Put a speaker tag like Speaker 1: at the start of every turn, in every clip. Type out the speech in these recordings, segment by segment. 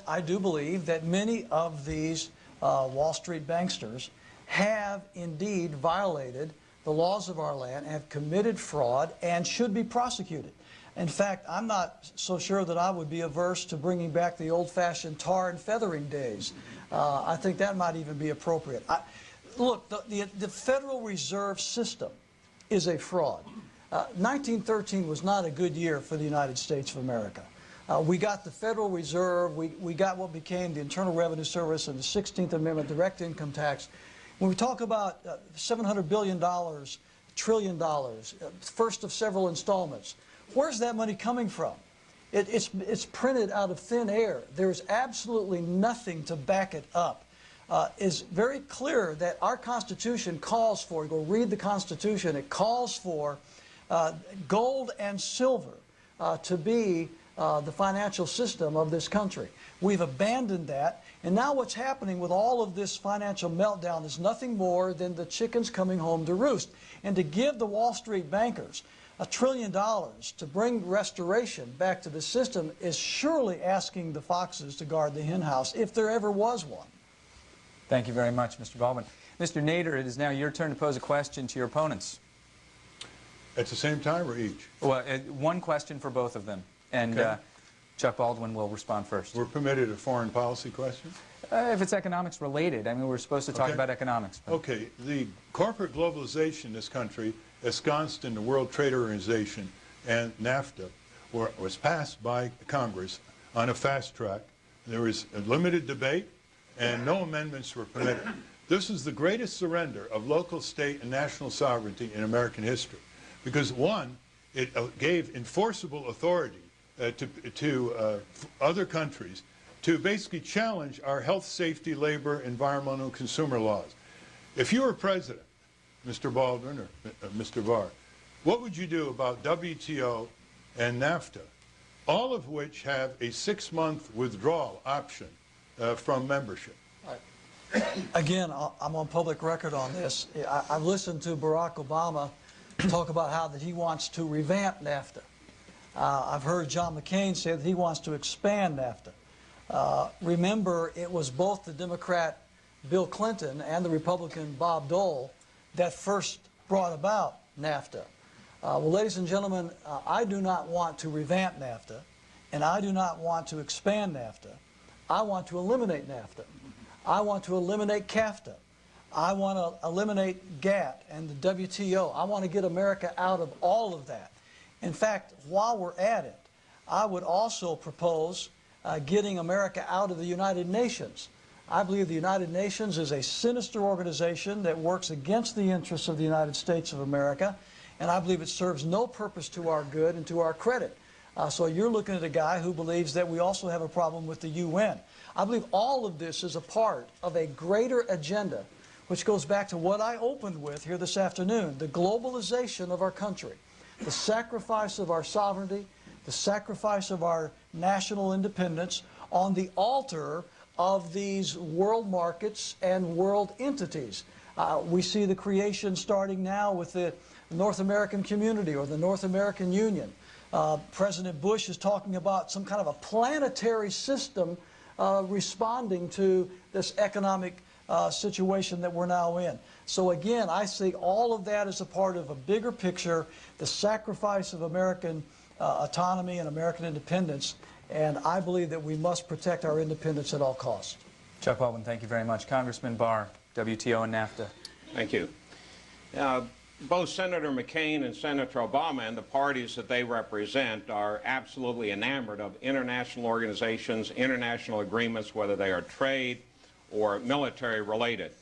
Speaker 1: I do believe that many of these Wall Street banksters have indeed violated the laws of our land, have committed fraud, and should be prosecuted. In fact, I'm not so sure that I would be averse to bringing back the old-fashioned tar and feathering days. I think that might even be appropriate. Look, the Federal Reserve System is a fraud. 1913 was not a good year for the United States of America. We got the Federal Reserve, we got what became the Internal Revenue Service and the 16th Amendment direct income tax. When we talk about $700 billion, $1 trillion, first of several installments, where's that money coming from? It's printed out of thin air. There's absolutely nothing to back it up. It's very clear that our Constitution calls for, go read the Constitution, it calls for gold and silver to be the financial system of this country. We've abandoned that, and now what's happening with all of this financial meltdown is nothing more than the chickens coming home to roost. And to give the Wall Street bankers $1 trillion to bring restoration back to the system is surely asking the foxes to guard the hen house, if there ever was one.
Speaker 2: Thank you very much, Mr. Baldwin. Mr. Nader, it is now your turn to pose a question to your opponents.
Speaker 3: At the same time or each?
Speaker 2: Well, one question for both of them. And
Speaker 3: okay.
Speaker 2: Chuck Baldwin will respond first.
Speaker 3: We're permitted a foreign policy question?
Speaker 2: If it's economics related. I mean, we're supposed to talk about economics. But.
Speaker 3: Okay. The corporate globalization in this country, ensconced in the World Trade Organization and NAFTA, was passed by Congress on a fast track. There was a limited debate, and no amendments were permitted. This is the greatest surrender of local, state, and national sovereignty in American history. Because, one, it gave enforceable authority to other countries to basically challenge our health, safety, labor, environmental, and consumer laws. If you were president, Mr. Baldwin or Mr. Barr, what would you do about WTO and NAFTA, all of which have a 6-month withdrawal option from membership?
Speaker 1: Again, I'm on public record on this. I've listened to Barack Obama talk about how that he wants to revamp NAFTA. I've heard John McCain say that he wants to expand NAFTA. Remember, it was both the Democrat Bill Clinton and the Republican Bob Dole that first brought about NAFTA. Well, ladies and gentlemen, I do not want to revamp NAFTA, and I do not want to expand NAFTA. I want to eliminate NAFTA. I want to eliminate CAFTA. I want to eliminate GATT and the WTO. I want to get America out of all of that. In fact, while we're at it, I would also propose getting America out of the United Nations. I believe the United Nations is a sinister organization that works against the interests of the United States of America, and I believe it serves no purpose to our good and to our credit. So you're looking at a guy who believes that we also have a problem with the UN. I believe all of this is a part of a greater agenda, which goes back to what I opened with here this afternoon, the globalization of our country, the sacrifice of our sovereignty, the sacrifice of our national independence on the altar of these world markets and world entities. We see the creation starting now with the North American Community or the North American Union. President Bush is talking about some kind of a planetary system responding to this economic situation that we're now in. So again, I see all of that as a part of a bigger picture, the sacrifice of American autonomy and American independence, and I believe that we must protect our independence at all costs.
Speaker 2: Chuck Baldwin, thank you very much. Congressman Barr, WTO and NAFTA.
Speaker 4: Thank you. Both Senator McCain and Senator Obama and the parties that they represent are absolutely enamored of international organizations, international agreements, whether they are trade or military related.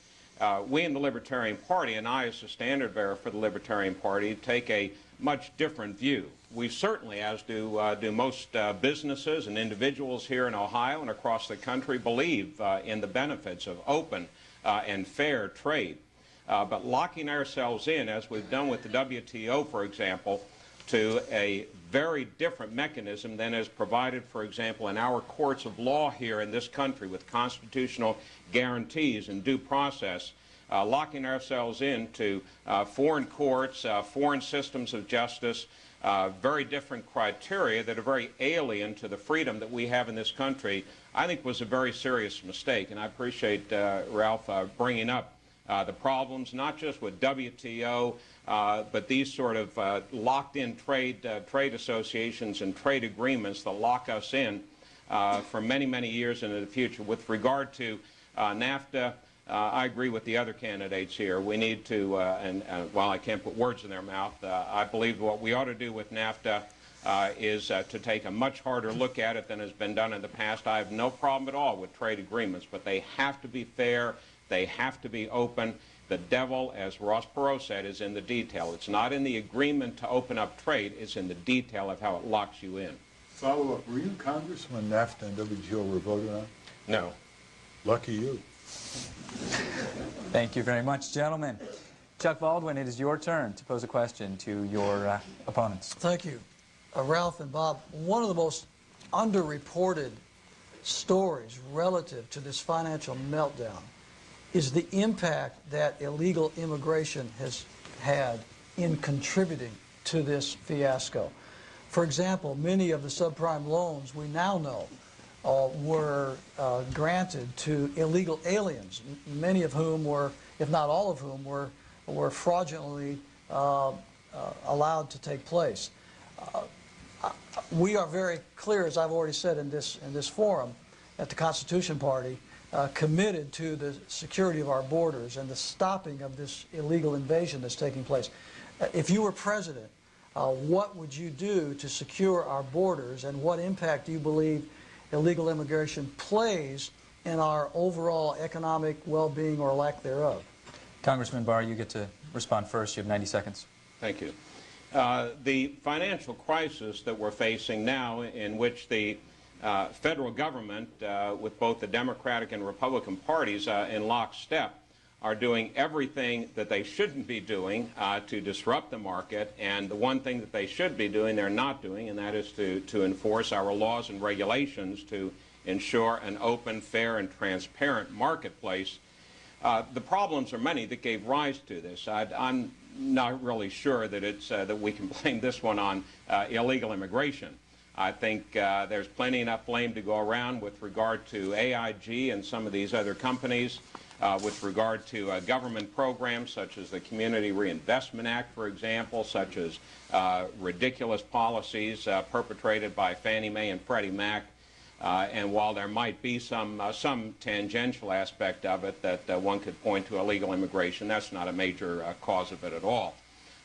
Speaker 4: We in the Libertarian Party, and I as the standard bearer for the Libertarian Party, take a much different view. We certainly, as do most businesses and individuals here in Ohio and across the country, believe in the benefits of open and fair trade. But locking ourselves in, as we've done with the WTO, for example, to a very different mechanism than is provided, for example, in our courts of law here in this country with constitutional guarantees and due process, locking ourselves into foreign courts, foreign systems of justice, very different criteria that are very alien to the freedom that we have in this country, I think was a very serious mistake. And I appreciate Ralph bringing up the problems, not just with WTO, but these sort of locked-in trade associations and trade agreements that lock us in for many, many years into the future. With regard to NAFTA, I agree with the other candidates here. We need to, and while I can't put words in their mouth, I believe what we ought to do with NAFTA is to take a much harder look at it than has been done in the past. I have no problem at all with trade agreements, but they have to be fair. They have to be open. The devil, as Ross Perot said, is in the detail. It's not in the agreement to open up trade. It's in the detail of how it locks you in.
Speaker 3: Follow up. Were you in Congress when NAFTA and WTO were voted on?
Speaker 4: No.
Speaker 3: Lucky you.
Speaker 2: Thank you very much, gentlemen. Chuck Baldwin, it is your turn to pose a question to your opponents.
Speaker 1: Thank you. Ralph and Bob, one of the most underreported stories relative to this financial meltdown is the impact that illegal immigration has had in contributing to this fiasco. For example, many of the subprime loans we now know were granted to illegal aliens, many of whom were, if not all of whom, were fraudulently allowed to take place. We are very clear, as I've already said in this forum, at the Constitution Party, committed to the security of our borders and the stopping of this illegal invasion that's taking place. If you were president, what would you do to secure our borders, and what impact do you believe illegal immigration plays in our overall economic well-being or lack thereof?
Speaker 2: Congressman Barr, you get to respond first. You have 90 seconds.
Speaker 4: Thank you. The financial crisis that we're facing now, in which the federal government, with both the Democratic and Republican parties in lockstep, are doing everything that they shouldn't be doing to disrupt the market, and the one thing that they should be doing they're not doing, and that is to enforce our laws and regulations to ensure an open, fair, and transparent marketplace. The problems are many that gave rise to this. I'm not really sure that it's that we can blame this one on illegal immigration. I think there's plenty enough blame to go around with regard to AIG and some of these other companies, with regard to government programs such as the Community Reinvestment Act, for example, such as ridiculous policies perpetrated by Fannie Mae and Freddie Mac. And while there might be some tangential aspect of it that one could point to illegal immigration, that's not a major cause of it at all.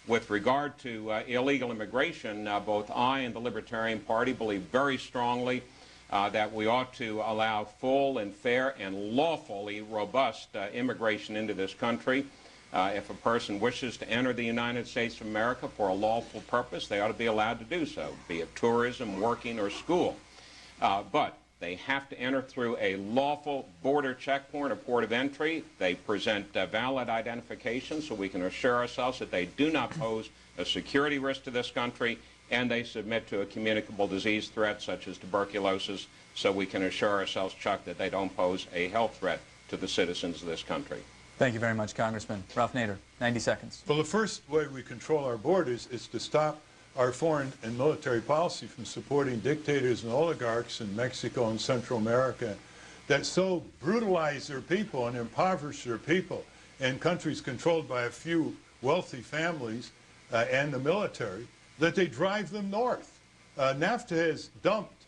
Speaker 4: With regard to illegal immigration, both I and the Libertarian Party believe very strongly that we ought to allow full and fair and lawfully robust immigration into this country. If a person wishes to enter the United States of America for a lawful purpose, they ought to be allowed to do so, be it tourism, working, or school. But they have to enter through a lawful border checkpoint or port of entry. They present valid identification so we can assure ourselves that they do not pose a security risk to this country, and they submit to a communicable disease threat such as tuberculosis so we can assure ourselves, Chuck, that they don't pose a health threat to the citizens of this country.
Speaker 2: Thank you very much, Congressman. Ralph Nader, 90 seconds.
Speaker 3: Well, the first way we control our borders is to stop our foreign and military policy from supporting dictators and oligarchs in Mexico and Central America that so brutalize their people and impoverish their people in countries controlled by a few wealthy families and the military, that they drive them north. NAFTA has dumped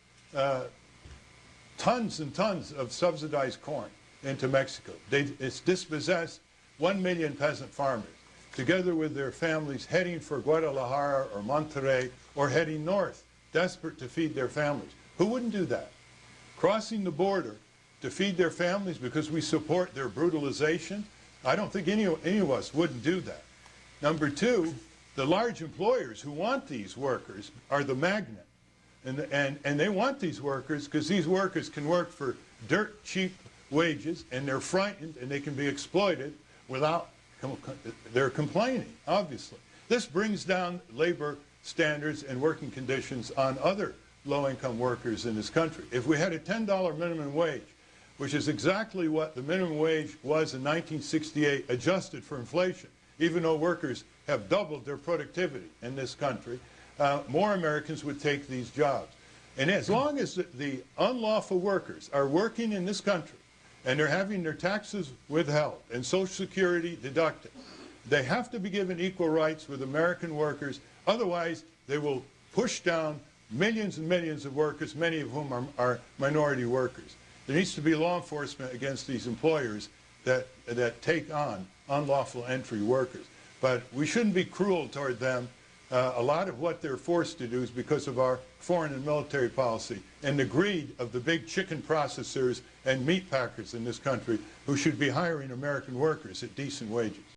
Speaker 3: tons and tons of subsidized corn into Mexico. It's dispossessed 1 million peasant farmers, together with their families heading for Guadalajara or Monterrey or heading north, desperate to feed their families. Who wouldn't do that? Crossing the border to feed their families because we support their brutalization? I don't think any of us wouldn't do that. Number two, the large employers who want these workers are the magnet. And they want these workers because these workers can work for dirt cheap wages, and they're frightened and they can be exploited without they're complaining, obviously. This brings down labor standards and working conditions on other low-income workers in this country. If we had a $10 minimum wage, which is exactly what the minimum wage was in 1968, adjusted for inflation. Even though workers have doubled their productivity in this country, more Americans would take these jobs. And as long as the unlawful workers are working in this country and they're having their taxes withheld and Social Security deducted, they have to be given equal rights with American workers. Otherwise, they will push down millions and millions of workers, many of whom are minority workers. There needs to be law enforcement against these employers that take on unlawful entry workers. But we shouldn't be cruel toward them. A lot of what they're forced to do is because of our foreign and military policy and the greed of the big chicken processors and meat packers in this country who should be hiring American workers at decent wages.